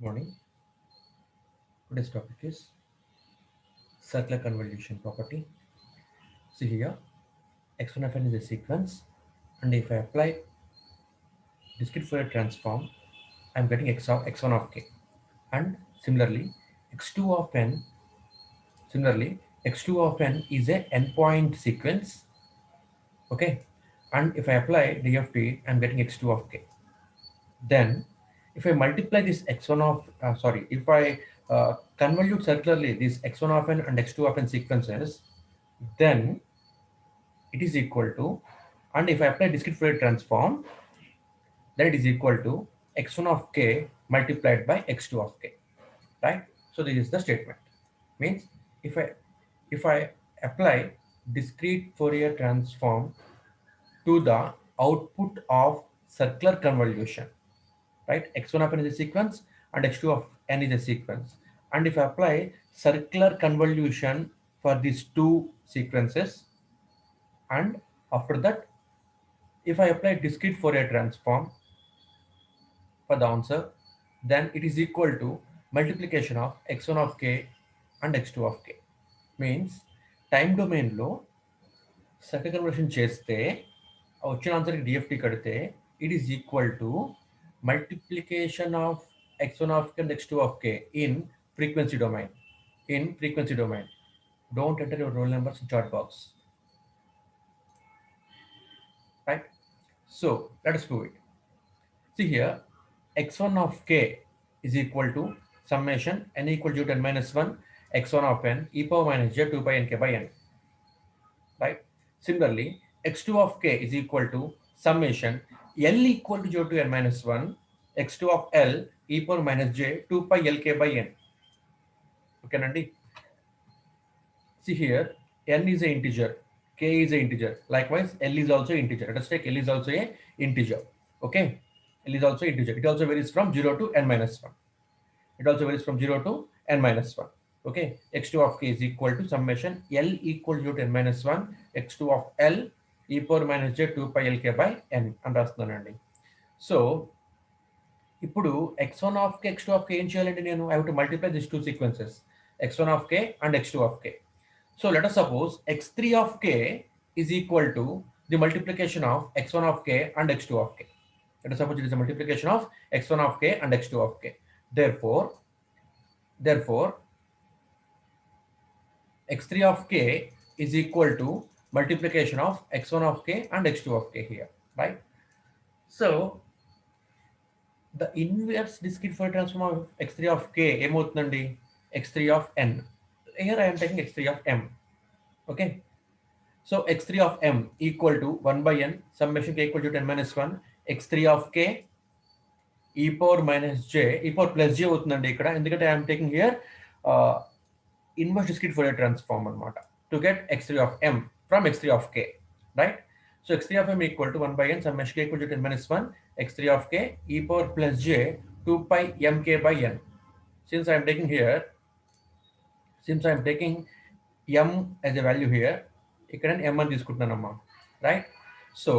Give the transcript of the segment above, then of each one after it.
Morning. Today's topic is circular convolution property. See here, x1 of n is a sequence, and if I apply discrete Fourier transform, I'm getting x1 of k, and x2 of n. Similarly, x2 of n is a n-point sequence. Okay, and if I apply DFT, I'm getting x2 of k. Then, if I multiply this x1 of if I convolute circularly these x1 of n and x2 of n sequences, then it is equal to, and if I apply discrete Fourier transform, then it is equal to x1 of k multiplied by x2 of k, right? So this is the statement. Means if I apply discrete Fourier transform to the output of circular convolution, right? X1 of n is a sequence and x2 of n is a sequence. And if I apply circular convolution for these two sequences, and after that, if I apply discrete Fourier transform for the answer, then it is equal to multiplication of x1 of k and x2 of k. Means time domain లో circle conversion చేస్తే ఆ వచ్చిన ఆన్సర్కి DFT కడితే it is equal to multiplication of x1 of k and x2 of k in frequency domain. In frequency domain, don't enter your roll numbers in chat box, right? So let us prove it. See here, x1 of k is equal to summation n equal to n minus 1 x1 of n e power minus j 2 pi n k by n, right? Similarly, x2 of k is equal to summation l equal to j to n minus 1 x2 of l e power minus j 2 pi l k by n. Okay, Nandi? See here, n is an integer, k is an integer. Likewise, l is also integer. Let us take l is also a integer. Okay, l is also integer. It also varies from 0 to n minus 1. It also varies from 0 to n minus 1. Okay, x2 of k is equal to summation l equal to n minus 1 x2 of l e power minus j 2 pi l k by n అని రాస్తున్నానండి. So ఇప్పుడు x1 of k x2 of k ఏం చేయాలంటే నేను I have to multiply this two sequences x1 of k and x2 of k. So let us suppose x3 of k is equal to the multiplication of x1 of k and x2 of k. Let us suppose it is a multiplication of x1 of k and x2 of k. Therefore, x3 of k is equal to multiplication of x1 of k and x2 of k here, right? So the inverse discrete Fourier transform of x3 of k ఏమవుతుందండి x3 of n. Here I am taking x3 of m. Okay, so x3 of m equal to 1 by n summation k equal to 10 minus 1 x3 of k e power minus j e power plus j అవుతుందండి ఇక్కడ, ఎందుకంటే I am taking here inverse discrete Fourier transform అనమాట to get x3 of m from x3 of k, right? So x3 of m equal to 1 by n summation k equal to 10 minus 1 x3 of k e power plus j 2 pi mk by n. Since I am taking m as a value here, ఇక్కడ m అని తీసుకుంటున్నానమ్మా, right? So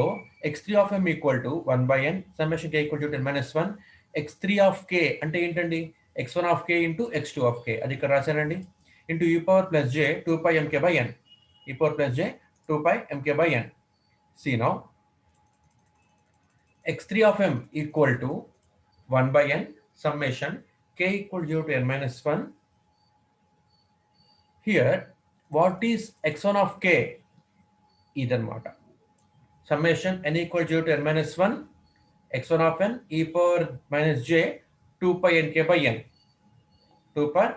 x3 of m equal to 1 by n summation k equal to 10 minus 1 x3 of k అంటే ఏంటండి x1 of k into x2 of k, అది ఇక్కడ రాశానండి, into e power plus j 2 pi mk by n, e power plus j 2 pi mk by n. See now, x3 of m equal to 1 by n summation k equal to 0 to n minus 1. Here, what is x1 of k? ఇదన్నమాట summation n equal to 0 to n minus 1 x1 of n e power minus j 2 pi nk by n, 2 power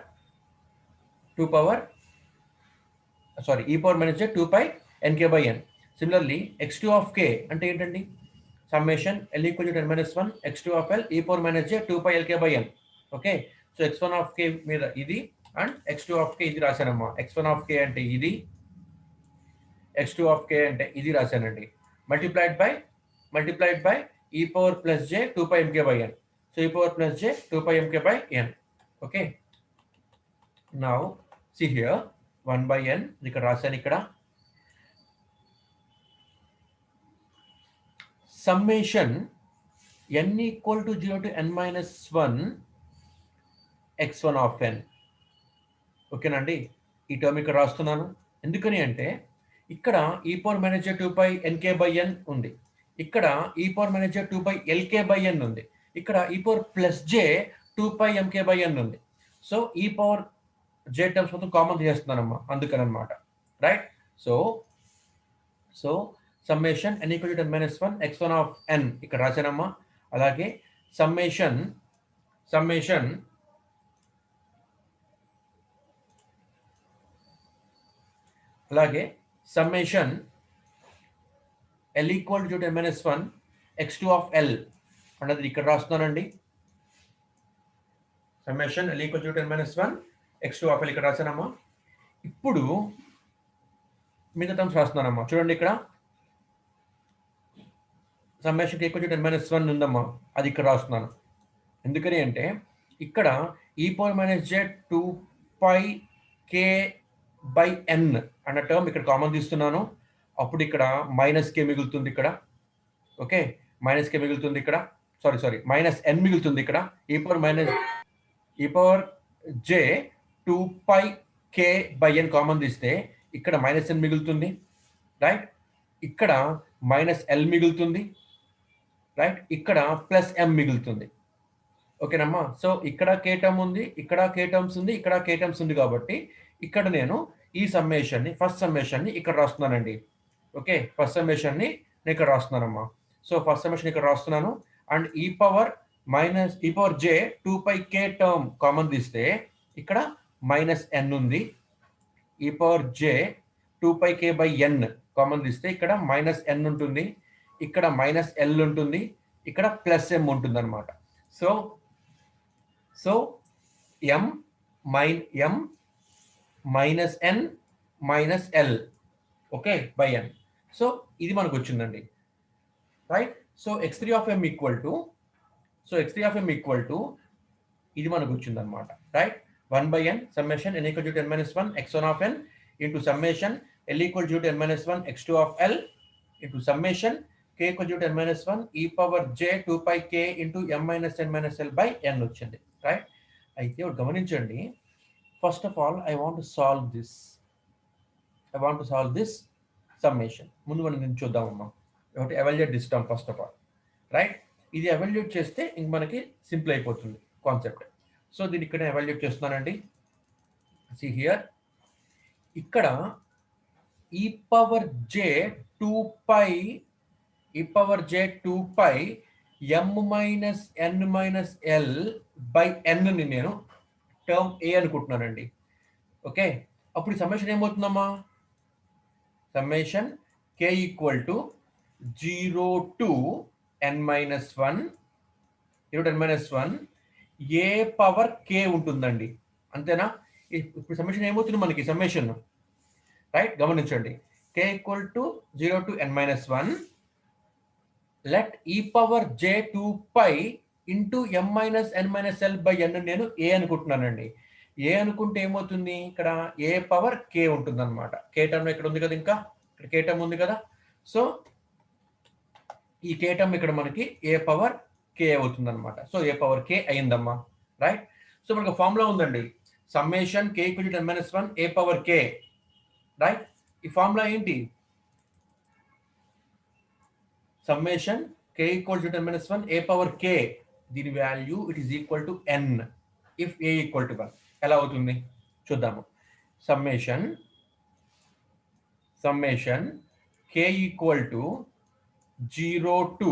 e power minus j 2 pi nk by n. Similarly, x2 of k అంటే ఏంటండి summation l equal to 10 minus 1 x2 of l e power minus j 2 pi lk by n. Okay, so x1 of k మీద ఇది and x2 of k ఇది రాశానమ్మా. x1 of k అంటే ఇది, x2 of k అంటే ఇది రాశానండి, multiplied by e power plus j 2 pi mk by n. So e power plus j 2 pi mk by n. Okay, now see here 1 by n ఇక్కడ రాశాను, ఇక్కడ summation n equal to 0 to n minus 1 x1 of n. ఓకేనండి, ఈ term ఇక్కడ రాస్తున్నాను. ఎందుకని అంటే ఇక్కడ e power minus j 2π(nk/n) ఉంది, ఇక్కడ e power minus j 2π(lk/n) ఉంది, ఇక్కడ e power plus j 2π(mk/n) ఉంది. సో ఈ పవర్ j టర్మ్స్ మొత్తం కామన్ చేస్తున్నానమ్మా, అందుకని అనమాట. Right. So summation n equal to 10 - 1 x1 of n ఇక్కడ రాశానమ్మా. అలాగే summation l equal to 10 - 1 x2 of l అన్నది ఇక్కడ రాస్తున్నానండి. Summation l equal to 10 - 1 x2 of l ఇక్కడ రాశానమ్మా. ఇప్పుడు మిగతా టర్మ్స్ రాస్తున్నానమ్మా. చూడండి, ఇక్కడ సమ్మేషన్ ఈక్వల్ టు 10 - 1 ఉందమ్మా, అది ఇక్కడ రాస్తున్నాను. ఎందుకని అంటే ఇక్కడ e power minus j 2πk/n అన్న టర్మ్ ఇక్కడ కామన్ తీస్తున్నాను. అప్పుడు ఇక్కడ మైనస్ కే మిగులుతుంది ఇక్కడ. ఓకే, మైనస్ కే మిగులుతుంది ఇక్కడ. సారీ మైనస్ n మిగులుతుంది ఇక్కడ. e power j 2πk/n common తీస్తే ఇక్కడ మైనస్ n మిగులుతుంది. రైట్. ఇక్కడ మైనస్ l మిగులుతుంది. రైట్. ఇక్కడ ప్లస్ m మిగులుతుంది. ఓకేనమ్మా. సో ఇక్కడ k టర్మ్ ఉంది, ఇక్కడ k టర్మ్స్ ఉంది, ఇక్కడ k టర్మ్స్ ఉంది. కాబట్టి ఇక్కడ నేను ఈ సమ్మేషన్ని, ఫస్ట్ సమ్మేషన్ని ఇక్కడ రాస్తున్నానండి. ఓకే, ఫస్ట్ సమ్మేషన్ని నేను ఇక్కడ రాస్తున్నానమ్మా. సో ఫస్ట్ సమ్మేషన్ ఇక్కడ రాస్తున్నాను. And e power j 2πk term common తీస్తే ఇక్కడ మైనస్ n ఉంది. e power j 2πk/n common తీస్తే ఇక్కడ మైనస్ n ఉంటుంది, ఇక్కడ మైనస్ l ఉంటుంది, ఇక్కడ ప్లస్ m ఉంటుంది అనమాట. So m minus n minus l, okay, by n. So ఇది మనకు వచ్చిందండి. Right. So x3 of m equal to ఇది మనకు వచ్చింది అనమాట. Right. 1/n summation n equal to 10 - 1 x1 of n into summation l equal to 10 - 1 x2 of l into summation k equal to 10 - 1 e power j 2πk into m - n - l by n వచ్చింది. Right. అయితే గమనించండి, first of all I want to solve this summation. ముందు మనం దీన్ని చూద్దామమ్మా. ఒకటి evaluate this term first of all. Right. ఇది evaluate చేస్తే ఇంక మనకి సింపుల్ అయిపోతుంది కాన్సెప్ట్. సో దీన్ని ఇక్కడ ఎవాల్యుయేట్ చేస్తున్నానండి. See here, ఇక్కడ e power j 2π m minus n minus l by n ని నేను టర్మ్ a అనుకుంటున్నానండి. ఓకే, అప్పుడు ఈ సమ్మేషన్ ఏమవుతుందమ్మా? Summation k equal to 0 to n - 1 a power k ఉంటుందండి. అంతేనా? ఇప్పుడు సమ్మేషన్ ఏమవుతుంది మనకి? సమ్మేషన్ రైట్, గమనించండి. k equal to 0 to n - 1 let e power j 2π into m - n - l by n నేను a అనుకుంటున్నానండి. a అనుకుంటే ఏమవుతుంది? ఇక్కడ a పవర్ k ఉంటుంది అనమాట. k టర్మ్ ఇక్కడ ఉంది కదా, ఇంకా ఇక్కడ k టర్మ్ ఉంది కదా. సో ఈ k టర్మ్ ఇక్కడ మనకి a పవర్ k అవుతుంది అనమాట. సో a పవర్ k అయిందమ్మా. రైట్. సో మనకు ఫార్ములా ఉందండి, summation k equal to 10 - 1 a power k. Right. ఈ ఫార్ములా ఏంటి? Summation k equal to 10 - 1 a power k, దీని value it is equal to n if a equal to 1. ఎలా అవుతుంది చూద్దాము. Summation k equal to 0 to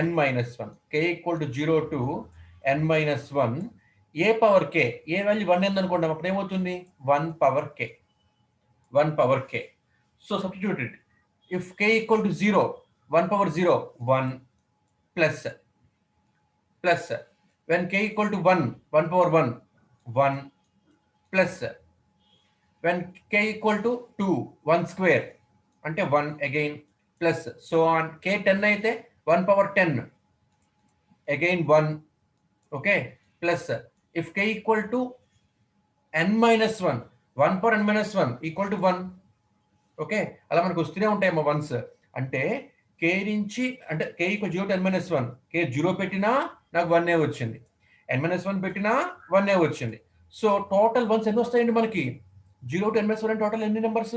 n - 1, k equal to 0 to n - 1 a power k, A value 1 ఎంత అనుకోండి, అప్పుడు ఏమవుతుంది? 1 power k. So substitute it. If k equal to 0, 1 power 0 1 plus when k equal to 1 power 1 1 plus when k equal to 2 1 square అంటే 1 again plus so on. k 10 అయితే 1 power 10 again 1. Okay, plus if k equal to n - 1 1 power n - 1 equal to 1. Okay, అలా మనకు వస్తూనే ఉంటాయమ్మా once. అంటే k నుంచి అంటే k equal 0 to n - 1, k 0 పెట్టినా నాకు 1 వచ్చింది. n-1 పెట్టినా 1 వచ్చింది. సో టోటల్ వన్స్ ఎన్ని వస్తాయండి మనకి? 0 to n-1 టోటల్ ఎన్ని numbers?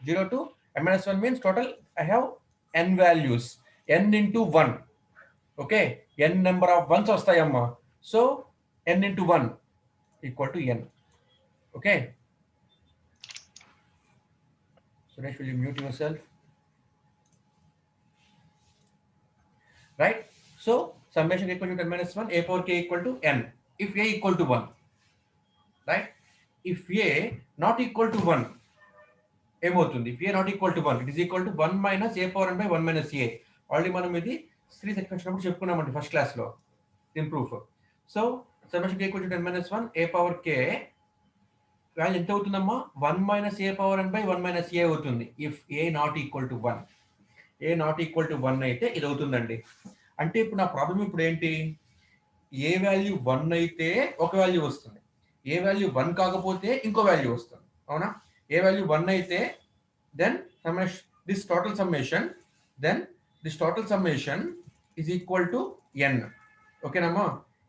0 to n-1 means total I have n values, n into 1. Okay, n number of ones వస్తాయమ్మా. So n into 1 equal to n. Okay, Suresh, will you mute yourself? Right? So summation equal to n minus 1, a power k equal to n. If a equal to 1, right? If a not equal to 1, ఏమవుతుంది? If a not equal to 1, it is equal to 1 minus a power n by 1 minus a. Already మనం ఇది series expansion అప్పుడు చెప్పుకున్నామండి first class లో in proof. So summation k equal to n minus 1, a power k value ఎంత అవుతుందమ్మా? 1 minus a power n by 1 minus a అవుతుంది. If a not equal to 1, a not equal to 1 అయితే ఇది అవుతుందండి. అంటే ఇప్పుడు నా ప్రాబ్లం ఇప్పుడు ఏంటి? ఏ వాల్యూ 1 అయితే ఒక వాల్యూ వస్తుంది, ఏ వాల్యూ 1 కాకపోతే ఇంకో వాల్యూ వస్తుంది. అవునా? ఏ వాల్యూ 1 అయితే then this total summation is equal to n. ఓకేనమ్మా?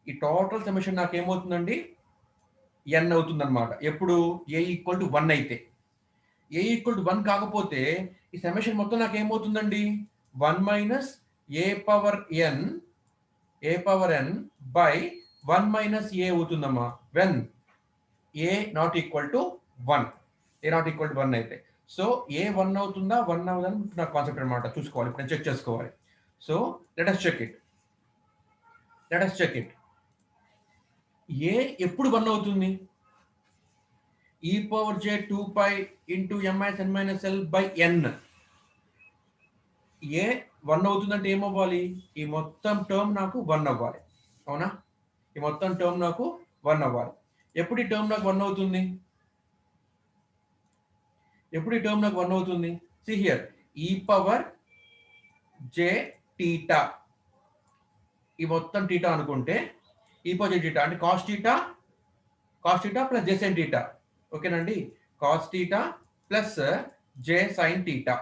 ఈ టోటల్ సమ్మేషన్ నాకు ఏమవుతుందండి? n అవుతుంది అనమాట. ఎప్పుడు? a ఈక్వల్ టు 1 అయితే. a ఈక్వల్ టు 1 కాకపోతే ఈ సమ్మేషన్ మొత్తం నాకు ఏమవుతుందండి? 1 minus a power n by 1 minus a అవుతుందమ్మా. When a not equal to 1, a not equal to 1 అయితే. సో a 1 అవుతుందా 1 అవుతుందని నా కాన్సెప్ట్ అనమాట. చూసుకోవాలి, ఇప్పుడు చెక్ చేసుకోవాలి. So let us check it. a ఎప్పుడు 1 అవుతుంది? e power j 2 pi into m minus n minus l by n. A 1 అవుతుందంటే ఏమవ్వాలి? ఈ మొత్తం టర్మ్ నాకు 1 అవ్వాలి. అవునా? ఈ మొత్తం టర్మ్ నాకు 1 అవ్వాలి. ఎప్పుడు ఈ టర్మ్ నాకు 1 అవుతుంది? సి హియర్, ఈ పవర్ జే టీటా, ఈ మొత్తం టీటా అనుకుంటే ఈ పవర్ జే టీటా అంటే cos theta plus j sine theta. ఓకేనండి? Cos theta plus j sine theta,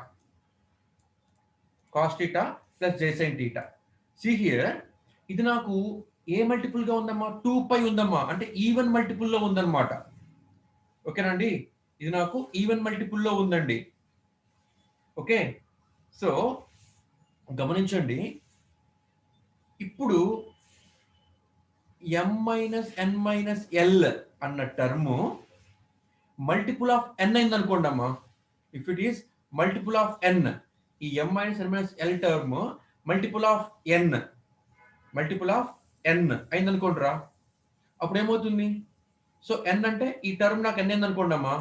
cos theta plus j sine theta. C here, ఇది నాకు ఏ మల్టిపుల్ గా ఉందమ్మా? 2π ఉందమ్మా. అంటే ఈవెన్ మల్టిపుల్ లో ఉందన్నమాట. ఓకేనండి? ఇది నాకు ఈవెన్ మల్టిపుల్ లో ఉందండి. ఓకే, సో గమనించండి, ఇప్పుడు m minus n minus l అన్న టర్ము మల్టిపుల్ ఆఫ్ n అయింది అనుకోండి అమ్మా. If it is multiple of n, ఈ m minus n minus l term multiple of n అయింది అనుకోండిరా. అప్పుడు ఏమవుతుంది? సో n అంటే ఈ టర్మ్ నాకు n అయింది అనుకోండి అమ్మా,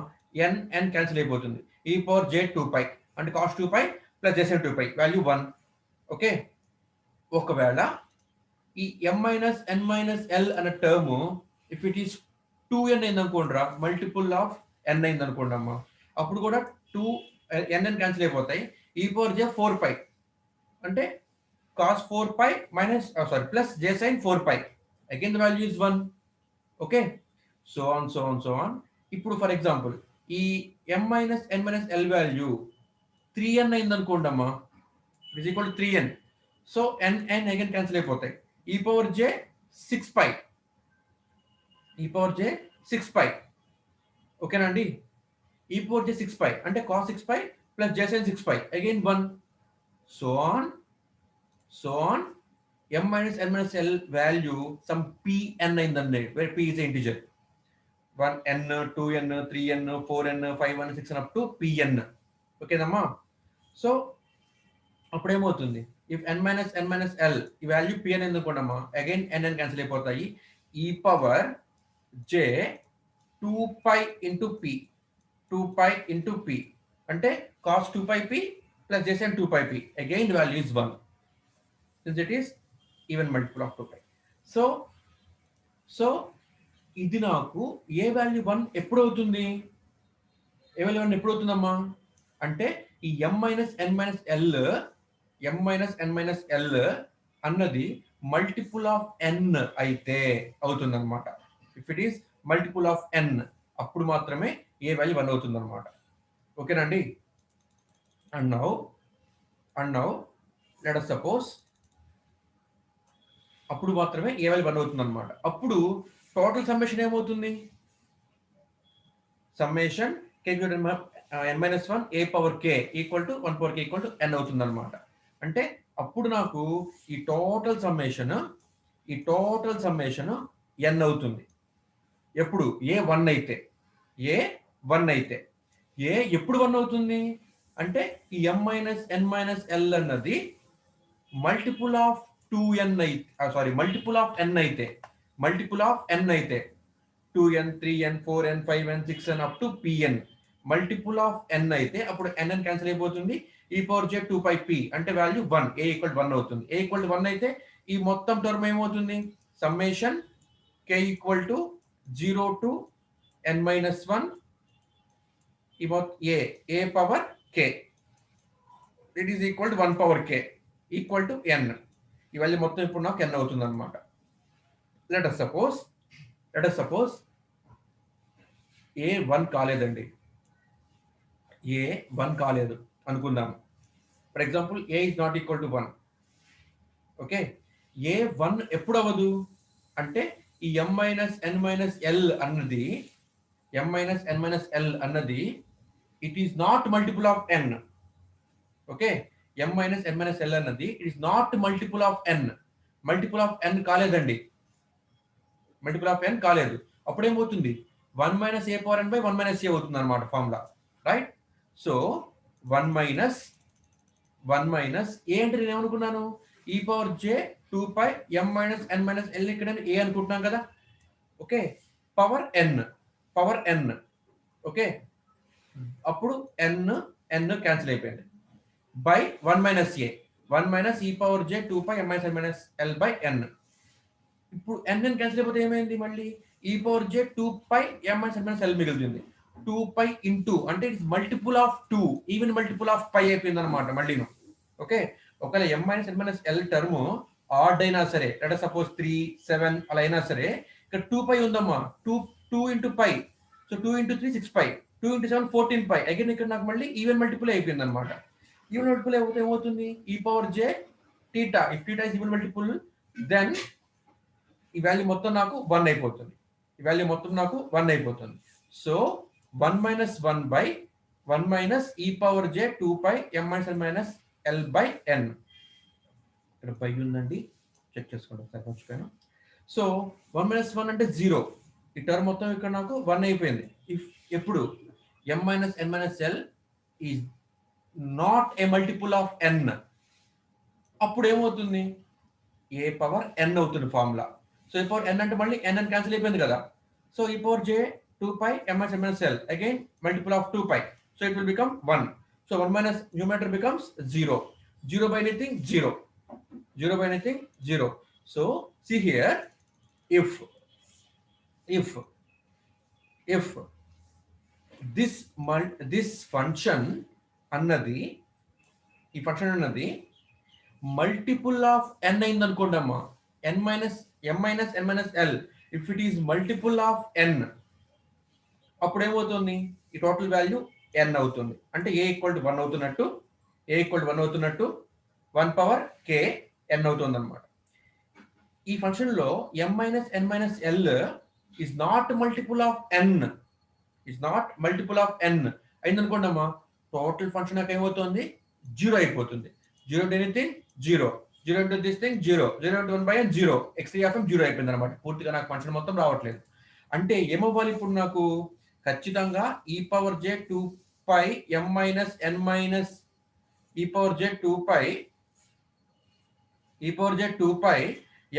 n క్యాన్సిల్ అయిపోతుంది. ఈ పవర్ j 2π అంటే cos 2π plus j sign 2π value 1. Okay, ఒకవేళ ఈ m minus n minus l అనే term if it is 2n అయింది అనుకోండిరా, మల్టిపుల్ ఆఫ్ n అయింది అనుకోండి అమ్మా, అప్పుడు కూడా 2n క్యాన్సిల్ అయిపోతాయి. ఈ పవర్ j 4π అంటే cos 4π minus plus j sine 4π. Again the value is 1. Okay, so on. ఇప్పుడు ఫర్ ఎగ్జాంపుల్ ఈ m minus n minus l value 3n అయింది అనుకోండి అమ్మా, it is equal to 3n. So n again cancel అయిపోతాయి. ఈ power j 6π. ఓకేనా అండి? ఈ పవర్ j 6π అంటే cos 6π plus j sine 6π again 1. So on m minus n minus l value some pn అయిందండి, where p is an integer. 1n 2n 3n 4n 5n 6n up to pn. ఓకేనమ్మా? So అప్పుడు ఏమవుతుంది? If n minus l ఈ value pn ఎందుకోండమ్మా, again n cancel అయిపోతాయి. ఈ power j 2π into p అంటే cos 2πp plus j sine 2πp again the value is 1 since it is even multiple of 2π. So ఇది నాకు ఏ value 1 ఎప్పుడు అవుతుంది? ఏ value 1 ఎప్పుడు అవుతుందమ్మా అంటే ఈ m minus n minus l అన్నది మల్టిపుల్ ఆఫ్ n అయితే అవుతుంది అనమాట. If it is multiple of n అప్పుడు మాత్రమే ఏ వాల్యూ 1 అవుతుంది అనమాట. ఓకేనండి? And now let us suppose అప్పుడు మాత్రమే ఏ వాల్యూ 1 అవుతుంది అనమాట. అప్పుడు టోటల్ సమ్మేషన్ ఏమవుతుంది? Summation k n-1 a power k equal to 1 power k equal to n అవుతుంది అనమాట. అంటే అప్పుడు నాకు ఈ టోటల్ సమ్మేషన్ n అవుతుంది. ఎప్పుడు ఏ 1 అయితే ఏ ఎప్పుడు 1 అవుతుంది అంటే ఈ m-n-l అన్నది మల్టిపుల్ ఆఫ్ 2n అయితే మల్టిపుల్ ఆఫ్ n అయితే 2n 3n 4n 5n 6n up to pn multiple of n అయితే అప్పుడు nn క్యాన్సిల్ అయిపోతుంది. e power j 2 pi p అంటే వాల్యూ 1 a ఈక్వల్ 1 అవుతుంది. a ఈక్వల్ 1 అయితే ఈ మొత్తం టర్మ్ ఏమవుతుంది? Summation k equal to 0 to n-1 ఈ a power k it is equal to 1 power k equal to n. ఈ value మొత్తం ఇప్పుడు నాకు n అవుతుంది అనమాట. లెట్ us సపోజ్ ఏ 1 కాలేదండి. ఏ 1 కాలేదు అనుకుందాం. For example a is not equal to 1. Okay, a 1 ఎప్పుడు అవ్వదు అంటే ఈ m-n-l అన్నది it is not multiple of n. Okay, m-n-l అన్నది it is not multiple of n. Multiple of n కాలేదండి. అప్పుడు ఏమవుతుంది? 1 minus a power n by 1 minus a అవుతుంది అనమాట formula. Right? So 1 minus a అంటే నేను ఏమనుకున్నాను? ఈ పవర్ జే 2 పై m-n-l ఇక్కడ ఏ అనుకుంటున్నాం కదా. Okay, power n. ఓకే, అప్పుడు n క్యాన్సిల్ అయిపోయింది by 1 minus a 1 minus e power j 2 pi m-n-l by n. ఇప్పుడు n క్యాన్సిల్ అయిపోతే ఏమైంది? మళ్ళీ ఈ పవర్ జే 2 పై m-n-l మిగులుతుంది. 2 పై ఇంటూ అంటే it's multiple of 2 even multiple of pi అయిపోయింది అనమాట మళ్ళీ. ఓకే, ఒకవేళ m-n-l టర్మ్ ఆడ్ అయినా సరే, లెట్ సపోజ్ 3 7 అలా అయినా సరే, ఇక్కడ 2 పై ఉందమ్మా. 2 ఇంటూ పై, సో 2 ఇంటూ 3 6 పై, 2 ఇంటూ 7 14 పై. అగైన్ ఇక్కడ నాకు మళ్ళీ ఈవెన్ మల్టిపుల్ అయిపోయింది అనమాట. ఈవెన్ మల్టిపుల్ అయిపోతే ఏమవుతుంది? E power j theta, if theta is even multiple then e value మొత్తం నాకు 1 అయిపోతుంది. So 1 minus 1 by 1 minus e power j 2 pi m-n-l by n. ఇక్కడ పై ఉందండి, చెక్ చేసుకోండి ఒకసారి, మర్చిపోయాను. సో 1 మైనస్ 1 అంటే 0. ఈ టర్మ్ మొత్తం ఇక్కడ నాకు 1 అయిపోయింది. ఇఫ్ ఎప్పుడు m-n-l is not a multiple of n, అప్పుడు ఏమవుతుంది? ఏ పవర్ n అవుతుంది ఫార్ములా. సో ఈ పవర్ n అంటే మళ్ళీ n క్యాన్సిల్ అయిపోయింది కదా. సో ఈ power j 2 pi m-n-l again multiple of 2 pi. So it will become 1. So 1 minus numerator becomes 0. 0 by anything 0. 0 by anything 0. So see here, if this function అన్నది, ఈ function అన్నది multiple of n అయింది అనుకోండి అమ్మా. m-n-l if it is multiple of n, అప్పుడు ఏమవుతుంది? ఈ total value n అవుతుంది. అంటే a ఈక్వల్ టు 1 అవుతున్నట్టు 1 పవర్ k n అవుతుంది అనమాట. ఈ ఫంక్షన్ లో m-n-l is not multiple of n అయింది అనుకోండి అమ్మా. టోటల్ ఫంక్షన్ నాకు ఏమవుతుంది? 0 అయిపోతుంది. 0 into anything 0. 0 into this thing 0. 0 into 1 by n 0. x3 of m 0 అయిపోయింది అనమాట. పూర్తిగా నాకు ఫంక్షన్ మొత్తం రావట్లేదు. అంటే ఏమవ్వాలి ఇప్పుడు నాకు? ఖచ్చితంగా e power j 2 pi m-n minus e power j 2 pi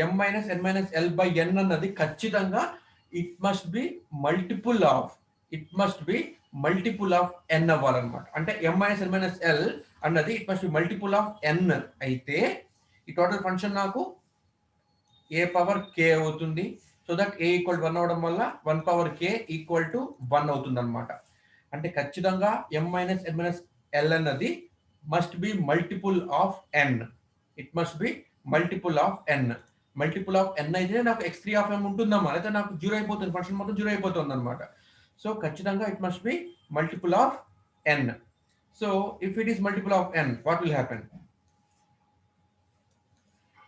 m-n-l by n అన్నది ఖచ్చితంగా it must be multiple of n అవ్వాలన్నమాట. అంటే m-n-l అన్నది it must be multiple of n అయితే ఈ టోటల్ ఫంక్షన్ నాకు a పవర్ k అవుతుంది. So that a equal 1 అవడం వల్ల 1 పవర్ k ఈక్వల్ టు 1 అవుతుంది అనమాట. అంటే ఖచ్చితంగా m-n-l అన్నది must be multiple of n. It must be multiple of n. Multiple of n అయితే నాకు x3 ఆఫ్ m ఉంటుందమ్మా, అయితే నాకు 0 అయిపోతుంది, ఫంక్షన్ మొత్తం 0 అయిపోతుంది అనమాట. సో ఖచ్చితంగా it must be multiple of n. So if it is multiple of n, what will happen?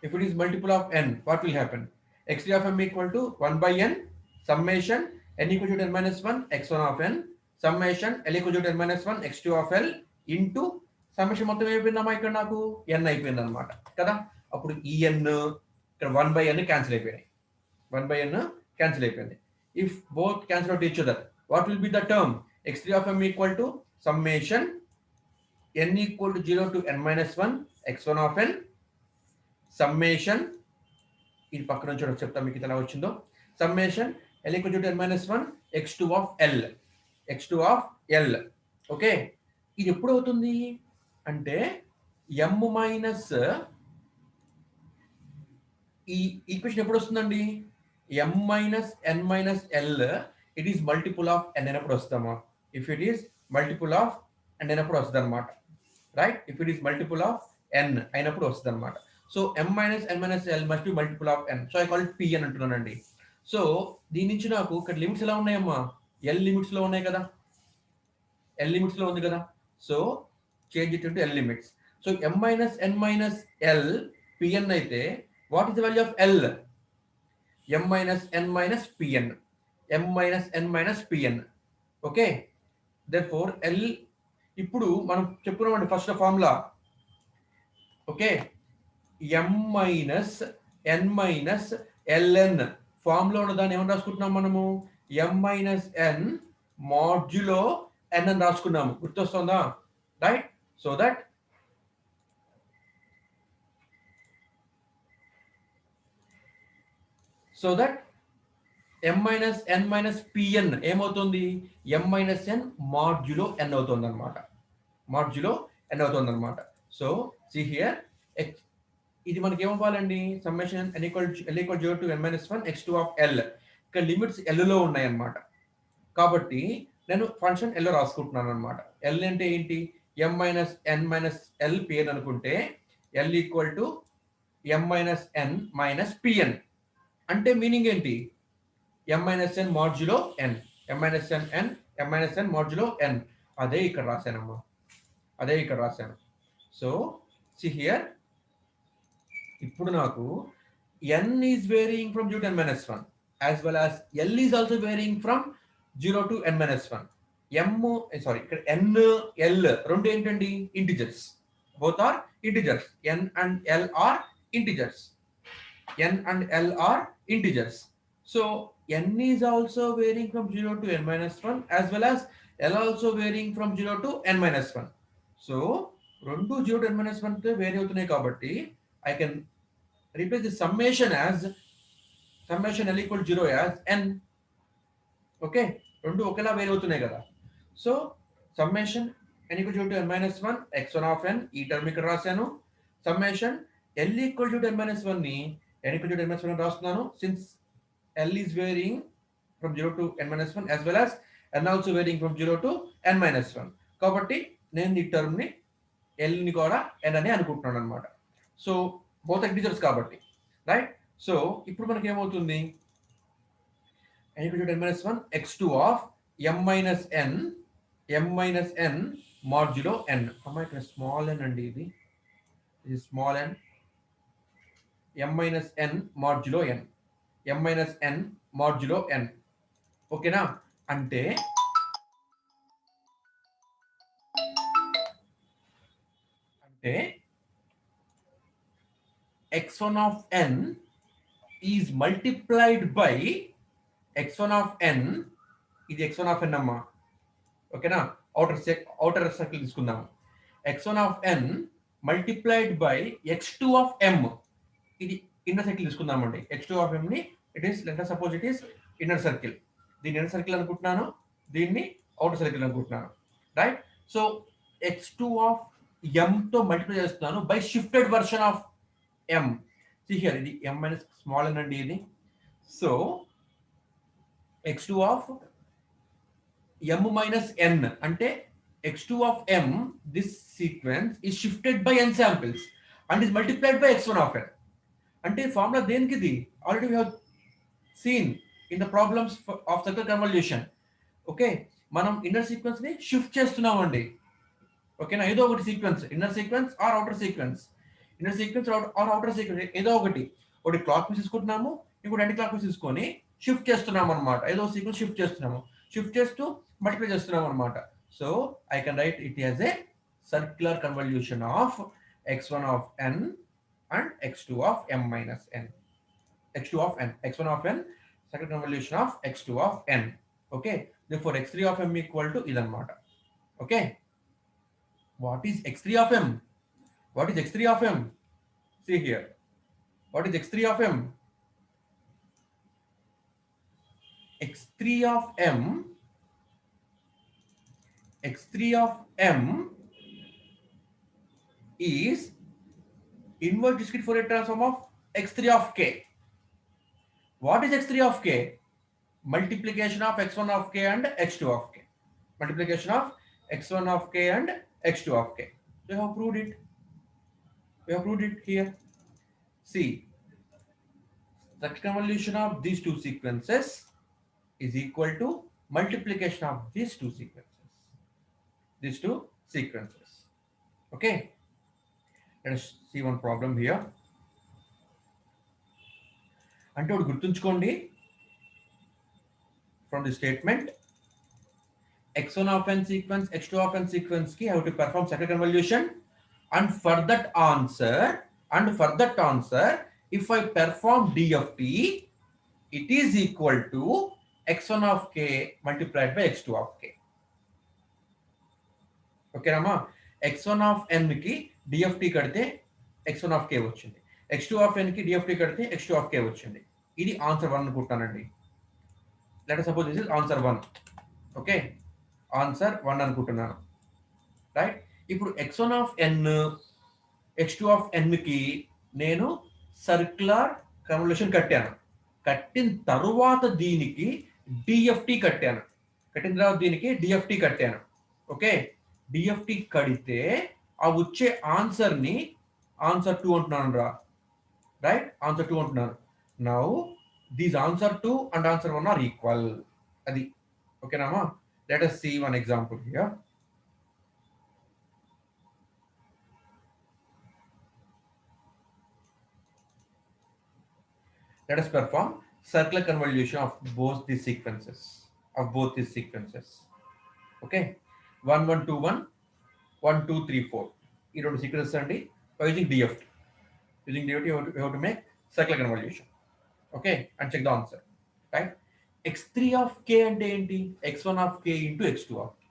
If it is multiple of n, what will happen? x3 of m equal to 1 by n summation n equal to n minus 1 x1 of n summation l equal to n minus 1 x2 of l into summation మొత్తం అయిపోయిందమ్మా ఇక్కడ నాకు n అయిపోయింది అనమాట కదా. అప్పుడు ఈ n ఇక్కడ 1 by n క్యాన్సిల్ అయిపోయినాయి. 1 by n క్యాన్సిల్ అయిపోయింది. If both cancel out each other, what will be the term? x3 of m equal to summation n equal to 0 to n minus 1 x1 of n summation ఇది పక్కన నుంచి చెప్తా మీకు ఎలా వచ్చిందో. Summation l equal to n minus 1 x2 of l x2 of l. Okay, ఇది ఎప్పుడు అవుతుంది అంటే m మైనస్ ఈ ఈక్వేషన్ ఎప్పుడు వస్తుందండి? m minus n minus l it is multiple of n అయినప్పుడు వస్తామా? If it is multiple of n అయినప్పుడు వస్తుంది అనమాట. Right, if it is multiple of n అయినప్పుడు వస్తుంది అనమాట. So m minus n minus l must be multiple of n. So I call it p అని అంటున్నానండి. So దీని నుంచి నాకు ఇక్కడ లిమిట్స్ ఎలా ఉన్నాయమ్మా? l లిమిట్స్ లో ఉన్నాయి కదా, l లిమిట్స్ లో ఉంది కదా. So change it into l limits. So m minus n minus l pn అయితే what is the value of l? m minus n minus pn, m minus n minus pn. Okay, therefore l ఇప్పుడు మనం చెప్పుకున్నామండి first formula. Okay, m minus n minus ln form లో ఉన్న దాన్ని ఏమని రాసుకుంటున్నాం మనము? m minus n modulo n అని రాసుకున్నాము. గుర్తొస్తుందా? Right, so that m minus n minus pn ఏమవుతుంది? m minus n modulo n అవుతుంది అనమాట. మాడ్యులో n అవుతుంది అనమాట. సో సి హియర్ ఇది మనకి ఏమవ్వాలండి? Summation n equal 0 to n minus 1 x2 of l. ఇక్కడ లిమిట్స్ l లో ఉన్నాయి అన్నమాట. కాబట్టి నేను ఫంక్షన్ l లో రాసుకుంటున్నాను అనమాట. l అంటే ఏంటి? m minus n minus l pn అనుకుంటే l equal to m minus n minus pn అంటే మీనింగ్ ఏంటి? m minus n modulo n, m minus n n, m minus n modulo n. అదే ఇక్కడ రాశానమ్మా, అదే ఇక్కడ రాశాను. సో సి హియర్ ఇప్పుడు నాకు n is varying from 0 to n minus 1 as well as l is also varying from 0 to n minus 1. ఇక్కడ n l రెండు ఏంటండి? Integers. Both are integers. n and l are integers. n and l are integers. So n is also varying from 0 to n minus 1 as well as l also varying from 0 to n minus 1. So రెండు 0 to n minus 1 తో vary అవుతున్నాయి కాబట్టి I can replace the summation as summation l equal 0 as n. Okay, రెండు ఒకేలా vary అవుతున్నాయి కదా. So summation n equal 0 to n minus 1 x1 of n ఈ term ఇక్కడ రాశాను. Summation l equal to n minus 1 ని n equal to n minus 1 రాస్తున్నాను. Since l is varying from 0 to n minus 1 as well as n also varying from 0 to n minus 1. కాబట్టి నేను ఈ term ని l ని కూడా n అని అనుకుంటున్నాను అనమాట. సో బోత్ ఇంటిజర్స్ కాబట్టి రైట్. సో ఇప్పుడు మనకి ఏమవుతుంది? n equal to n minus 1 x2 of m minus n modulo n. అమ్మా ఇక్కడ స్మాల్ n అండి, ఇది small n. m minus n modulo n, m minus n modulo n. ఓకేనా? అంటే x1 of n is multiplied by x1 of n. ఇది x1 of n అమ్మా. ఓకేనా? outer circle తీసుకుందాం. x1 of n multiplied by x2 of m. ఇది inner circle తీసుకుందామండి. x2 of m ని it is let us suppose it is inner circle. దీన్ని inner circle అనుకుంటున్నాను, దీన్ని అవుటర్ సర్కిల్ అనుకుంటున్నాను. Right. So x2 of m తో multiply చేస్తున్నాను by shifted version of m. See here, ఇది m minus small n అండి ఇది. So x2 of m minus n అంటే x2 of m, this sequence is shifted by n samples and is multiplied by x1 of n. అంటే formula దేనికి ఇది? Already we have seen in the problems of circular convolution. ఓకే, మనం inner sequence ని shift చేస్తున్నామండి. ఓకేనా? ఏదో ఒకటి sequence, inner sequence or outer sequence. Inner sequence or outer sequence ఏదో ఒకటి క్లాక్ వైస్ తీసుకుంటున్నాము, ఇంకోటి యాంటీ క్లాక్ వైస్ తీసుకొని షిఫ్ట్ చేస్తున్నాము అనమాట. ఏదో సీక్వెన్స్ షిఫ్ట్ చేస్తూ మల్టిప్లై చేస్తున్నాం అనమాట. So I can write it as a circular convolution of x1 of n and x2 of m minus n. x2 of n, x1 of n, second convolution of x2 of n. Okay, therefore x3 of m equal to idanmata. Okay, what is x3 of m? What is x3 of m? See here, what is x3 of m? x3 of m, x3 of m is inverse discrete Fourier transform of x3 of k. What is x3 of k? Multiplication of x1 of k and x2 of k. Multiplication of x1 of k and x2 of k. We have proved it. We have proved it here. See, the convolution of these two sequences is equal to multiplication of these two sequences. These two sequences. Okay. Let us see one problem here. అంటే ఒకటి గుర్తుంచుకోండి, from the statement x1 of n sequence, x2 of n sequence ki have to perform second convolution, and for that answer if I perform DFT, it is equal to x1 of k multiplied by x2 of k. Okay rama, x1 of n ki DFT kadte x1 of k vachindi, x2 of n ki DFT kadte x2 of k vachindi. Idi answer 1 anukuntanandi. Let us suppose this is answer 1. Okay, answer 1 అనుకుంటున్నాను, right. ఇప్పుడు x1 of n, x2 of n కి నేను circular convolution కట్టిన తరువాత దీనికి DFT కట్టాను. Okay, DFT కడితే ఆ వచ్చే ఆన్సర్ని ఆన్సర్ 2 అంటున్నాను రా, రైట్, ఆన్సర్ 2 అంటున్నాను. Now these answer 2 and answer 1 are equal. అది ఓకేనామా? Let us see one example here. Let us perform circular convolution of both these sequences. Okay, 1 1 2 1 1 2 3 4. ఈ రెండు సీక్వెన్సెస్ అండి. Using DFT, you have to make circular convolution. Okay, and check the answer, right? x3 of k అంటే ఏంటి? x1 of k into x2 of k.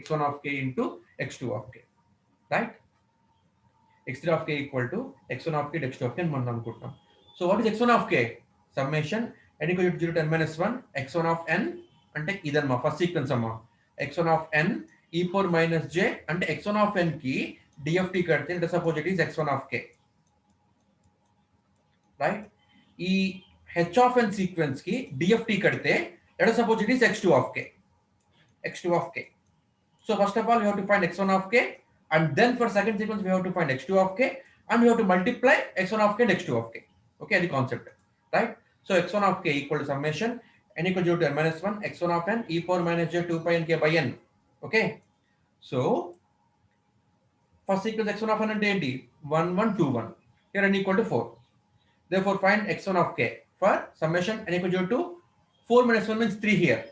x1 of k into x2 of k, right? x3 of k equal to x1 of k to x2 of k అని మనం అనుకుంటున్నాం. So what is x1 of k? Summation n equal to 0 to n minus 1 x1 of n అంటే ఇదన్నమా first sequence అమ్మా. x1 of n e power minus j అంటే x1 of n కి DFT కడితే let us suppose it is x1 of k, right? ఈ h of n sequence ki DFT kadte, let us suppose it is x2 of k. So first of all, we have to find x1 of k, and then for second sequence we have to find x2 of k, and we have to multiply x1 of k and x2 of k. Okay, the concept, right? So x1 of k equal to summation n equal to 0 to n minus 1 x1 of n e power minus j 2 pi n k by n. Okay, so first sequence x1 of n ante enti 1 1 2 1, here n equal to 4. Therefore find x1 of k for summation n equal to 4 minus 1 means 3 here.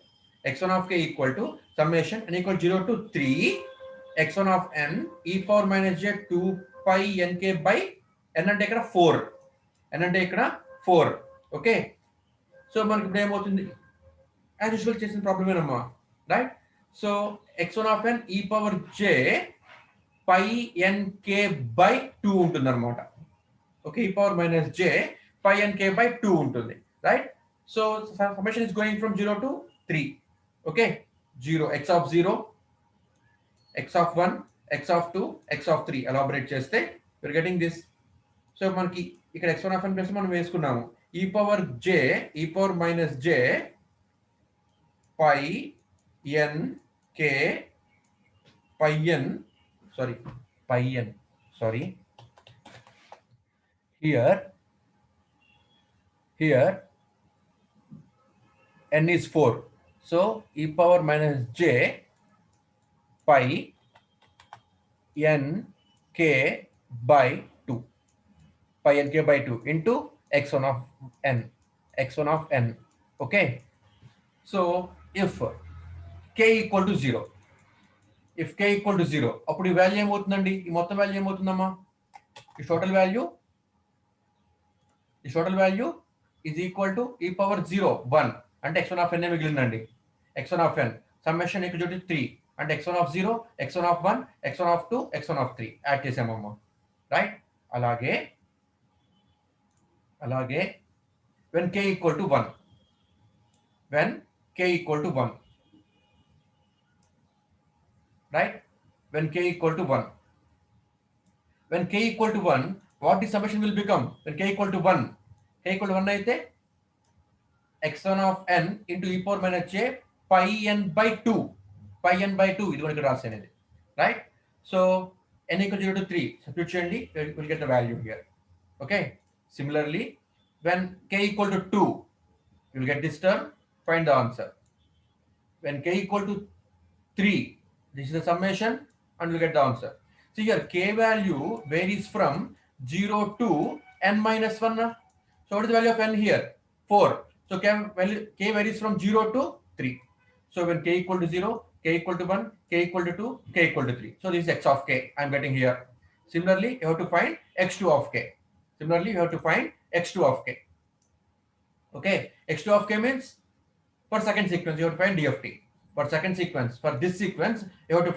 x1 of k equal to summation n equal 0 to 3 x1 of n e power minus j 2 pi n k by n అంటే ఇక్కడ 4. Okay, so మనకి ఇప్పుడు ఏమవుతుంది? As usual చేసిన problem ఏనమ్మా, right? So x1 of n e power j pi n k by 2 ఉంటుంది అనమాట. Okay, e power minus j pi n k by 2 ఉంటుంది, right? So summation is going from 0 to 3. Okay, 0, x of 0, x of 1, x of 2, x of 3 elaborate చేస్తే we're getting this. So మనకి ఇక్కడ x1 of n plus మనం వేసుకున్నాము e power minus j pi n k pi n sorry here n is 4, so e power minus j pi n k by pi n k by 2 into x1 of n, x1 of n. Okay, so if k equal to 0, if k equal to 0, అప్పుడు ఈ value ఏమవుతుందండి? ఈ మొత్తం value ఏమవుతుందమ్మా? ఈ total value is equal to e power 0 1 అంటే x1 of n మిగిలిందండి. x1 of n summation equal to 3 అంటే x1 of 0, x1 of 1, x1 of 2, x1 of 3 add చేసామమ్మా. Right? అలాగే when k equal to 1, when k equal to 1, right? When k equal to 1, when k equal to 1, what the summation will become? When k equal to 1, k equal to 1 అయితే x1 of n into e power minus j pi n by 2, pi n by 2 ఇది కూడా ఇక్కడ రాసేది, right? So n equal to 3 substitute చేయండి, we'll get the value here. Okay, similarly when k equal to 2, you will get this term, find the answer. When k equal to 3, this is the summation and we'll get the answer. See here, k value varies from 0 to n minus 1. So what is the value of n here? 4. So k varies from 0 to 3. So when k equal to 0, k equal to 1, k equal to 2, k equal to 3. So this is x of k I'm getting here. Similarly, you have to find x2 of k. Similarly, you have to find x2 of k. Okay, x2 of k means for second sequence you have to find d of t. For second sequence, for this sequence, you have to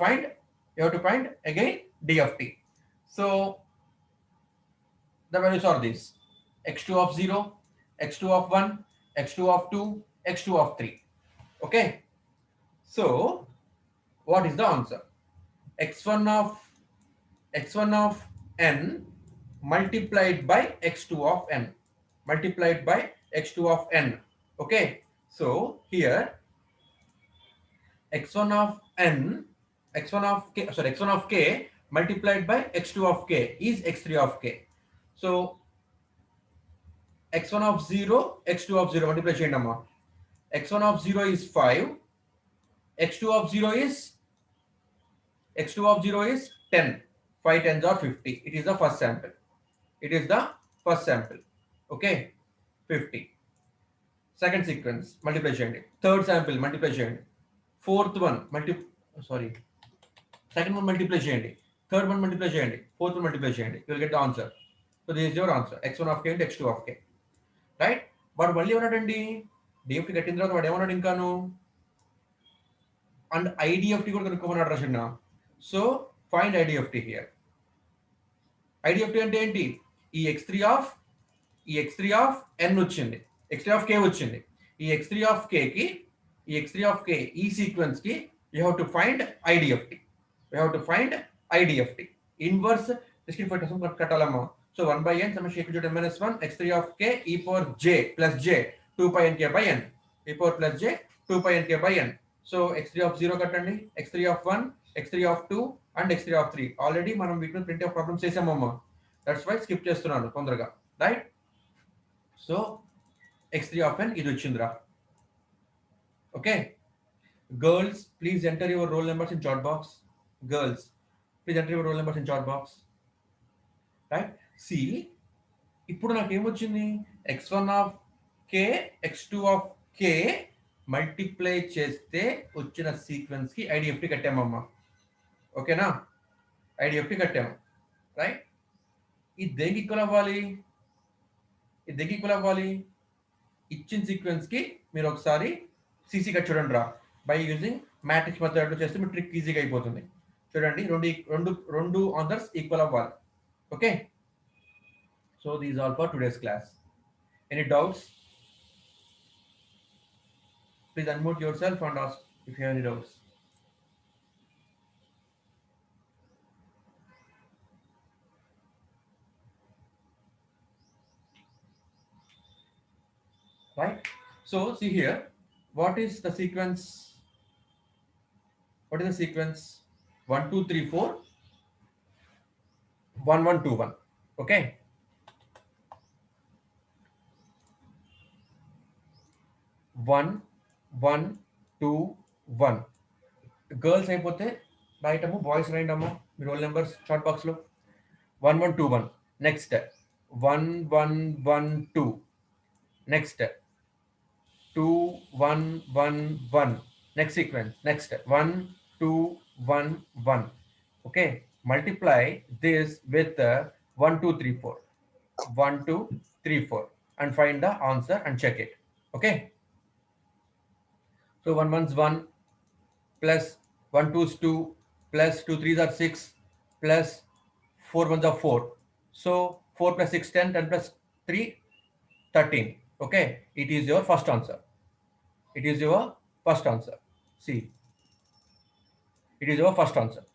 find again d of t. So the values are these: x2 of 0, x2 of 1, x2 of 2, x2 of 3. Okay, so what is the answer? x1 of n multiplied by x2 of n, multiplied by x2 of n. Okay, so here x1 of k multiplied by x2 of k is x3 of k. So x1 of 0, x2 of 0 multiply cheyandamma. x1 of 0 is 5, x2 of 0 is 10. 5 tens are 50. It is the first sample. Okay, 50. Second sequence multiply cheyandi. Third sample multiply cheyandi. Fourth one second one multiply cheyandi. Third one multiply cheyandi. Fourth one multiply cheyandi. You will get the answer. So this is your answer, x1 of k and x2 of k. Right? But మళ్ళీ ఏమన్నాడండి, DFT కట్టిన తర్వాత వాడు ఏమన్నాడు ఇంకాను, and IDFT కూడా కనుక్కోమన్నాడు Rachana. So find IDFT here. IDFT అంటే ఏంటి? ఈ x3 ఆఫ్ n వచ్చింది, x3 ఆఫ్ k వచ్చింది. ఈ x3 ఆఫ్ k ఈ సీక్వెన్స్ కి you have to find IDFT. Inverse discrete కట్టాలమ్మా. So 1 by n summation equal to n minus 1 x3 of k e power j plus j 2 pi n k by n, e power plus j 2 pi n k by n. So x3 of 0 కట్టండి, x3 of 1, x3 of 2 and x3 of 3. Already మనం వీటిని print of problems చేసామమ్మా. That's why skip చేస్తున్నాను తొందరగా. Right? So x3 of n ఇది వచ్చిందిరా. Okay, girls please enter your roll numbers in chat box. Girls please enter your roll numbers in chat box. Right? See, ఇప్పుడు నాకు ఏమొచ్చింది? x1 of k, x2 of k multiply చేస్తే వచ్చిన sequence కి ఐడిఎఫ్టీ కట్టామమ్మా. ఓకేనా? ఐడిఎఫ్టీ కట్టాము. రైట్? ఇది దేనికి ఈక్వల్ అవ్వాలి? ఇచ్చిన సీక్వెన్స్ కి మీరు ఒకసారి సిసి కట్ చూడండి రా. బై యూజింగ్ మ్యాట్రిక్స్ మెథడ్ చేస్తే మీ ట్రిక్ ఈజీగా అయిపోతుంది. చూడండి, రెండు ఆన్సర్స్ ఈక్వల్ అవ్వాలి. Okay, so these all for today's class. Any doubts? Please unmute yourself and ask if you have any doubts. Right? So see here, what is the sequence? 1, 2, 3, 4, 1, 1, 2, 1. Okay. 1, 1, 2, 1. Girls అయిపోతే రాయటము, boys రాయండి అమ్మా మీ role numbers chat box లో. 1, 1, 2, 1. Next 1 1 1 2. Next 2 1 1 1. Next sequence. Next 1 2 1 1. Okay. Multiply this with 1 2 3 4. 1 2 3 4 and find the answer and check it. Okay. So 1 1's 1 plus 1 2's 2 plus 2 3's are 6 plus 4 1's are 4. So 4 plus 6 10, 10 plus 3 13. Okay, it is your first answer. It is your first answer. See, it is your first answer.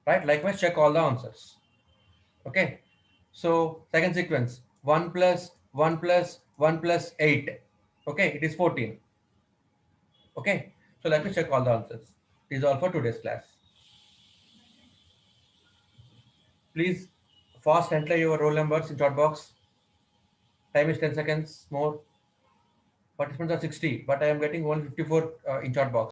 Right? Likewise, check all the answers. Okay. So second sequence 1 plus 1 plus 1 plus 8. Okay, it is 14. Okay. So let me check all the answers. It is all for today's class. Please fast enter your roll numbers in chat box. Time is 10 seconds more. Participants are 60, but I am getting 154 in chat box.